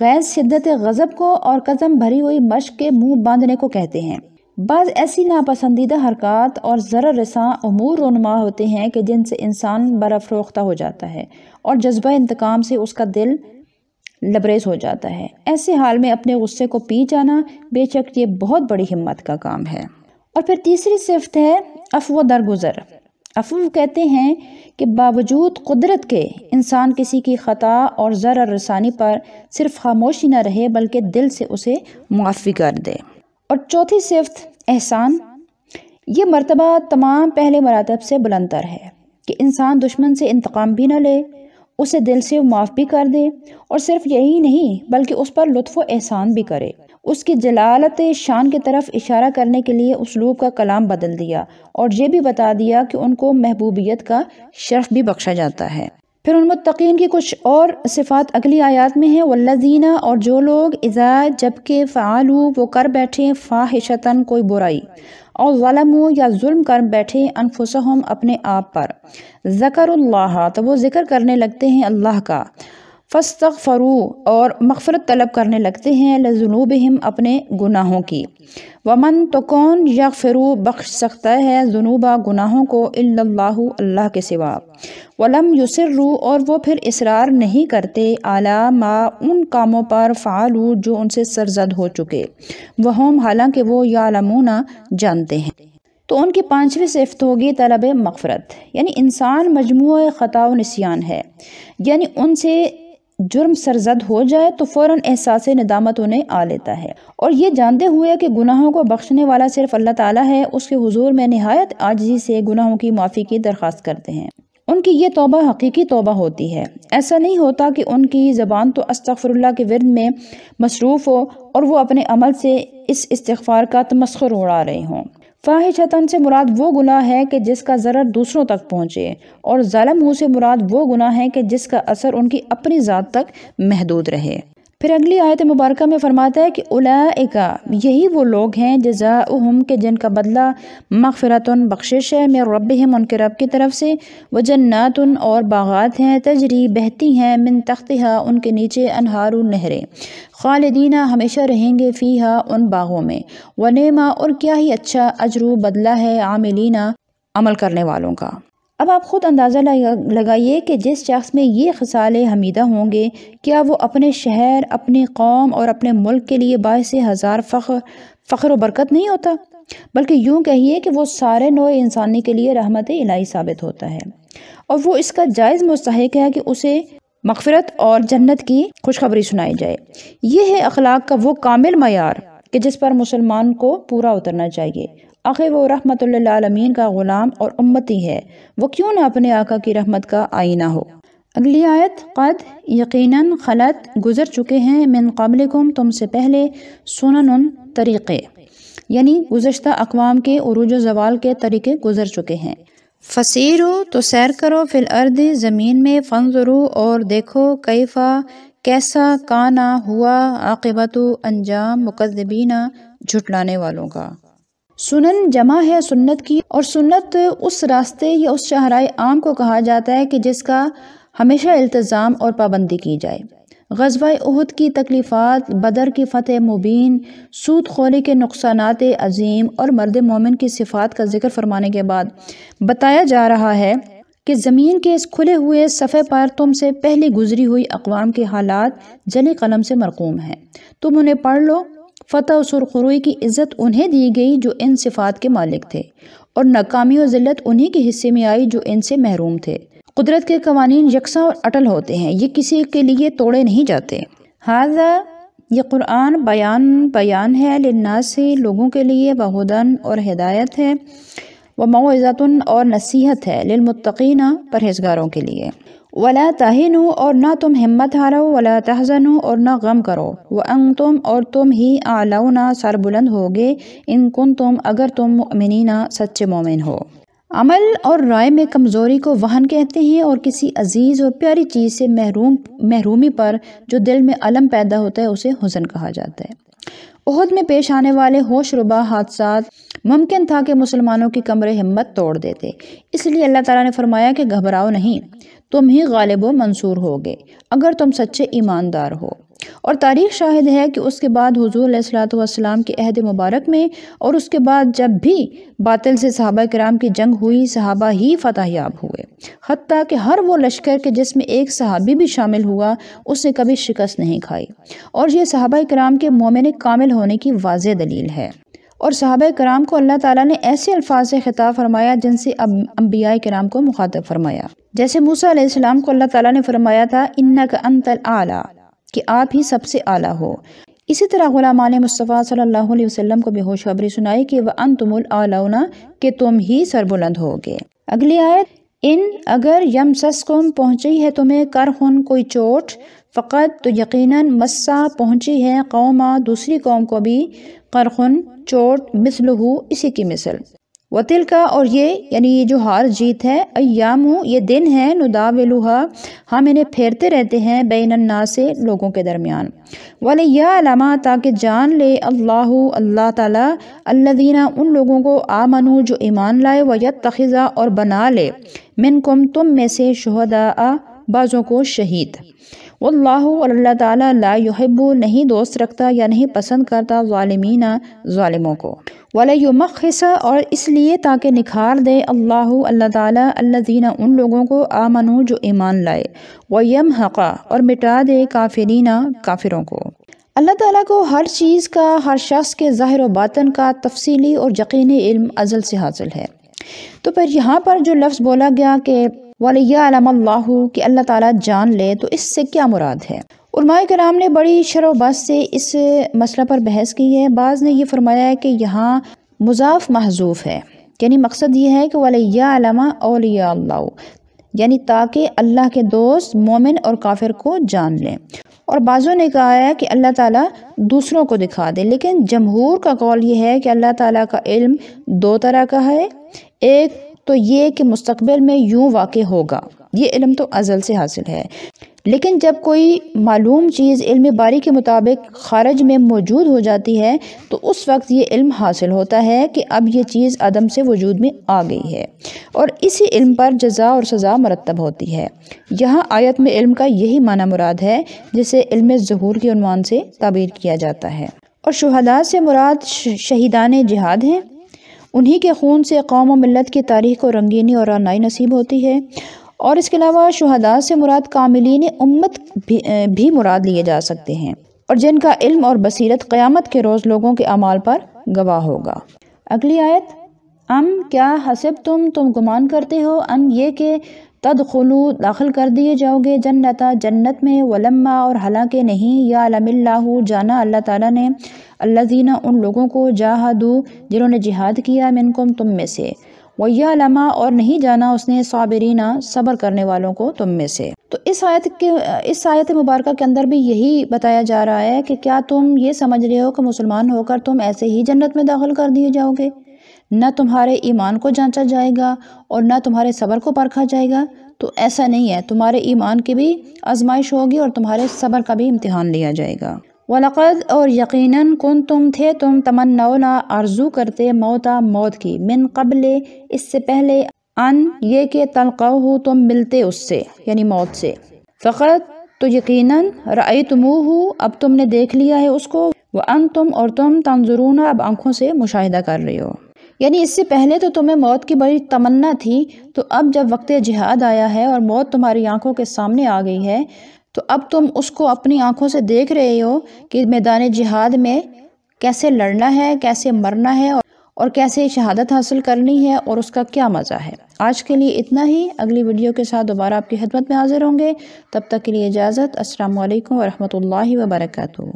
غیظ شدت غضب کو اور قسم بھری ہوئی مشق کے منہ باندھنے کو کہتے ہیں۔ بعض ایسی ناپسندیدہ حرکات اور ضرر رساں امور رونما ہوتے ہیں کہ جن سے انسان برافروختہ ہو جاتا ہے اور جذبہ انتقام سے اس کا دل لبریز ہو جاتا ہے۔ ایسے حال میں اپنے غصے کو پی جانا بے شک یہ بہت بڑی ہمت کا کام ہے۔ اور پھر تیسری صفت ہے عفو درگزر۔ عفو کہتے ہیں کہ باوجود قدرت کے انسان کسی کی خطا اور ضرر رسانی پر صرف خاموشی نہ رہے بلکہ دل سے اسے معافی کر دے۔ اور چوتھی صفت احسان، یہ مرتبہ تمام پہلے مراتب سے بلندتر ہے کہ انسان دشمن سے انتقام بھی نہ لے، اسے دل سے معاف بھی کر دے، اور صرف یہی نہیں بلکہ اس پر لطف و احسان بھی کرے۔ اس کی جلالت شان کی طرف اشارہ کرنے کے لیے اسلوب کا کلام بدل دیا اور یہ بھی بتا دیا کہ ان کو محبوبیت کا شرف بھی بخشا جاتا ہے۔ پھر ان متقین کی کچھ اور صفات اگلی آیات میں ہیں، والذین، اور جو لوگ اذا جبکہ فعلوا وہ کر بیٹھے فاحشۃً کوئی برائی، اور ظلموا یا ظلم کر بیٹھے انفسہم اپنے آپ پر، ذکروا اللہ تو وہ ذکر کرنے لگتے ہیں اللہ کا، فاستغفروا اور مغفرت طلب کرنے لگتے ہیں لذنوبہم اپنے گناہوں کی، ومن تو کون یغفروا بخش سکتا ہے ذنوبا گناہوں کو الا اللہ اللہ کے سوا، ولم یصروا اور وہ پھر اصرار نہیں کرتے علی ما ان کاموں پر فعلوا جو ان سے سرزد ہو چکے، وہم حالانکہ وہ یعلمون جانتے ہیں۔ تو ان کی پانچویں صفت ہوگی طلب مغفرت، یعنی انسان مجموعہ خطا و نسیان ہے، یعنی ان سے جرم سرزد ہو جائے تو فوراً احساس ندامت انہیں آ لیتا ہے، اور یہ جانتے ہوئے کہ گناہوں کو بخشنے والا صرف اللہ تعالیٰ ہے، اس کے حضور میں نہایت عاجزی سے گناہوں کی معافی کی درخواست کرتے ہیں۔ ان کی یہ توبہ حقیقی توبہ ہوتی ہے، ایسا نہیں ہوتا کہ ان کی زبان تو استغفر اللہ کے ورد میں مصروف ہو اور وہ اپنے عمل سے اس استغفار کا تمسخر اڑا رہے ہوں۔ فاحشۃً سے مراد وہ گناہ ہے کہ جس کا ضرر دوسروں تک پہنچے، اور ظلموا سے مراد وہ گناہ ہے کہ جس کا اثر ان کی اپنی ذات تک محدود رہے۔ پھر اگلی آیت مبارکہ میں فرماتا ہے کہ اولئک یہی وہ لوگ ہیں جزاؤہم کہ جن کا بدلہ مغفرۃ بخشش ہے من ربہم ان کے رب کی طرف سے، وجنات اور باغات ہیں تجری بہتی ہیں من تحتہا ان کے نیچے انہار نہریں، خالدین ہمیشہ رہیں گے فیہا ان باغوں میں، ونعم اور کیا ہی اچھا اجر بدلہ ہے عاملین عمل کرنے والوں کا۔ اب آپ خود اندازہ لگائیے کہ جس شخص میں یہ خصال حمیدہ ہوں گے کیا وہ اپنے شہر، اپنی قوم اور اپنے ملک کے لیے باعث ہزار فخر و برکت نہیں ہوتا، بلکہ یوں کہیے کہ وہ سارے نوع انسانی کے لیے رحمت الہی ثابت ہوتا ہے، اور وہ اس کا جائز مستحق ہے کہ اسے مغفرت اور جنت کی خوشخبری سنائی جائے۔ یہ ہے اخلاق کا وہ کامل معیار کہ جس پر مسلمان کو پورا اترنا چاہیے۔ آخر وہ رحمت للعالمین کا غلام اور امتی ہے، وہ کیوں نہ اپنے آقا کی رحمت کا آئینہ ہو۔ اگلی آیت، قد یقیناً خلت گزر چکے ہیں من قبلکم تم سے پہلے سنن طریقے، یعنی گزشتہ اقوام کے عروج و زوال کے طریقے گزر چکے ہیں۔ فسیرو تو سیر کرو فی الارض زمین میں، فانظرو اور دیکھو کیفا کیسا کانا ہوا عاقبت انجام مکذبین جھٹلانے والوں کا۔ سنن جمع ہے سنت کی، اور سنت اس راستے یا اس شاہراہ عام کو کہا جاتا ہے کہ جس کا ہمیشہ التزام اور پابندی کی جائے۔ غزوہ احد کی تکلیفات، بدر کی فتح مبین، سود خوری کے نقصانات عظیم اور مرد مومن کی صفات کا ذکر فرمانے کے بعد بتایا جا رہا ہے کہ زمین کے اس کھلے ہوئے صفحے پر تم سے پہلی گزری ہوئی اقوام کے حالات جلی قلم سے مرقوم ہیں، تم انہیں پڑھ لو۔ فتح و سرخروئی کی عزت انہیں دی گئی جو ان صفات کے مالک تھے، اور ناکامی و ذلت انہی کے حصے میں آئی جو ان سے محروم تھے۔ قدرت کے قوانین یکساں اور اٹل ہوتے ہیں، یہ کسی کے لیے توڑے نہیں جاتے۔ ھذا یہ قرآن بیان ہے للناس لوگوں کے لیے، وہدن اور ہدایت ہے، وموعظۃ اور نصیحت ہے، للمتقین پرہیزگاروں کے لیے۔ ولا تہنوا اور نہ تم ہمت ہارو، ولا تحزنوا اور نہ غم کرو، وانتم اور تم ہی اعلون سربلند ہوگے، ان کنتم اگر تم مؤمنین سچے مومن ہو۔ عمل اور رائے میں کمزوری کو وہن کہتے ہیں، اور کسی عزیز اور پیاری چیز سے محرومی پر جو دل میں الم پیدا ہوتا ہے اسے حزن کہا جاتا ہے۔ احد میں پیش آنے والے ہوش ربا حادثات ممکن تھا کہ مسلمانوں کی کمر ہمت توڑ دیتے، اس لیے اللہ تعالیٰ نے فرمایا کہ گھبراؤ نہیں، تم ہی غالب و منصور ہوگے اگر تم سچے ایماندار ہو۔ اور تاریخ شاہد ہے کہ اس کے بعد حضور علیہ الصلوۃ والسلام کے عہد مبارک میں اور اس کے بعد جب بھی باطل سے صحابہ کرام کی جنگ ہوئی، صحابہ ہی فتح یاب ہوئے، حتیٰ کہ ہر وہ لشکر کے جس میں ایک صحابی بھی شامل ہوا اس نے کبھی شکست نہیں کھائی، اور یہ صحابہ کرام کے مومن کامل ہونے کی واضح دلیل ہے۔ اور صحابہ کرام کو اللہ تعالیٰ نے ایسے الفاظ سے خطاب فرمایا جن سے انبیاء کرام کو مخاطب فرمایا، جیسے موسیٰ علیہ السلام کو اللہ تعالیٰ نے فرمایا تھا اِنَّكَ أَنْتَ الْأَعْلَى، کہ آپ ہی سب سے اعلیٰ ہو۔ اسی طرح غلامان مصطفیٰ صلی اللہ علیہ وسلم کو بھی خوشخبری سنائی کہ وَأَنْتُمُ الْأَعْلَوْنَ، کہ تم ہی سربلند ہوگے۔ اگلی آیت، ان اگر یمسسکم پہنچی ہے تمہیں کرخن کوئی چوٹ، فقط تو یقیناً مسا پہنچی ہے قوما دوسری قوم کو بھی، قرخن چوٹ، مثلہ اسی کی مثل، وَتِلْكَ اور یہ یعنی یہ جو ہار جیت ہے، ایامو یہ دن ہے، نداولھا ہم انہیں پھیرتے رہتے ہیں، بین الناس لوگوں کے درمیان، وَلِيَعْلَمَ تاکہ جان لے اللہ تعالیٰ الذین ان لوگوں کو آمنوا جو ایمان لائے، وَيَتَّخِذَ اور بنا لے منکم تم میں سے شہداء بعضوں کو شہید، واللہ اور اللہ تعالیٰ لا یحب نہیں دوست رکھتا یا نہیں پسند کرتا ظالمین ظالموں کو، وَلَيُمَحِّصَ اور اس لیے تاکہ نکھار دے اللہ تعالیٰ الذین ان لوگوں کو آمنوا جو ایمان لائے، وَيَمْحَقَ اور مٹا دے کافرین کافروں کو۔ اللہ تعالیٰ کو ہر چیز کا، ہر شخص کے ظاہر و باطن کا تفصیلی اور یقینی علم ازل سے حاصل ہے۔ تو پھر یہاں پر جو لفظ بولا گیا کہ وَلِيَعْلَمَ اللَّهُ کہ اللہ تعالیٰ جان لے، تو اس سے کیا مراد ہے؟ علماء کرام نے بڑی شرح و بحث سے اس مسئلہ پر بحث کی ہے۔ بعض نے یہ فرمایا ہے کہ یہاں مضاف محذوف ہے، یعنی مقصد یہ ہے کہ وَلِيَعْلَمَ أَوْلِيَاءَ اللَّهُ یعنی تاکہ اللہ کے دوست مومن اور کافر کو جان لیں، اور بعضوں نے کہا ہے کہ اللہ تعالیٰ دوسروں کو دکھا دے، لیکن جمہور کا قول یہ ہے کہ اللہ تعالیٰ کا علم دو طرح کا ہے، ایک تو یہ کہ مستقبل میں یوں واقع ہوگا، یہ علم تو ازل سے حاصل ہے، لیکن جب کوئی معلوم چیز علم باری کے مطابق خارج میں موجود ہو جاتی ہے تو اس وقت یہ علم حاصل ہوتا ہے کہ اب یہ چیز عدم سے وجود میں آ گئی ہے، اور اسی علم پر جزا اور سزا مرتب ہوتی ہے۔ یہاں آیت میں علم کا یہی معنی مراد ہے جسے علم ظہور کے عنوان سے تعبیر کیا جاتا ہے، اور شہداء سے مراد شہیدان جہاد ہیں، انہی کے خون سے قوم و ملت کی تاریخ کو رنگینی اور رعنائی نصیب ہوتی ہے، اور اس کے علاوہ شہداء سے مراد کاملین امت بھی مراد لیے جا سکتے ہیں، اور جن کا علم اور بصیرت قیامت کے روز لوگوں کے اعمال پر گواہ ہوگا۔ اگلی آیت، کیا حسب تم گمان کرتے ہو، یہ کہ تدخلوا داخل کر دیے جاؤ گے جنت میں، ولما اور حالانکہ نہیں، یعلم اللہ جانا اللہ تعالیٰ نے، الذین ان لوگوں کو جاہدوا جنہوں نے جہاد کیا، منکم تم میں سے، وَيَعْلَمَ اور نہیں جانا اس نے صابرین صبر کرنے والوں کو تم میں سے۔ تو اس آیت مبارکہ کے اندر بھی یہی بتایا جا رہا ہے کہ کیا تم یہ سمجھ رہے ہو کہ مسلمان ہو کر تم ایسے ہی جنت میں داخل کر دیے جاؤ گے، نہ تمہارے ایمان کو جانچا جائے گا اور نہ تمہارے صبر کو پرکھا جائے گا؟ تو ایسا نہیں ہے، تمہارے ایمان کی بھی آزمائش ہوگی اور تمہارے صبر کا بھی امتحان لیا جائے گا۔ وَلَقَدْ اور یقیناً کنتم تھے تم تمنون آرزو کرتے موت کی، من قبل اس سے پہلے، ان یہ کہ تلقوہ تم ملتے اس سے یعنی موت سے، فقط تو یقیناً رأیتموہ اب تم نے دیکھ لیا ہے اس کو، وانتم اور تم تنظرون اب آنکھوں سے مشاہدہ کر رہے ہو، یعنی اس سے پہلے تو تمہیں موت کی بڑی تمنا تھی، تو اب جب وقت جہاد آیا ہے اور موت تمہاری آنکھوں کے سامنے آ گئی ہے تو اب تم اس کو اپنی آنکھوں سے دیکھ رہے ہو کہ میدان جہاد میں کیسے لڑنا ہے، کیسے مرنا ہے، اور کیسے شہادت حاصل کرنی ہے، اور اس کا کیا مزہ ہے۔ آج کے لیے اتنا ہی، اگلی ویڈیو کے ساتھ دوبارہ آپ کی خدمت میں حاضر ہوں گے، تب تک کے لیے اجازت، السلام علیکم ورحمۃ اللہ وبرکاتہ۔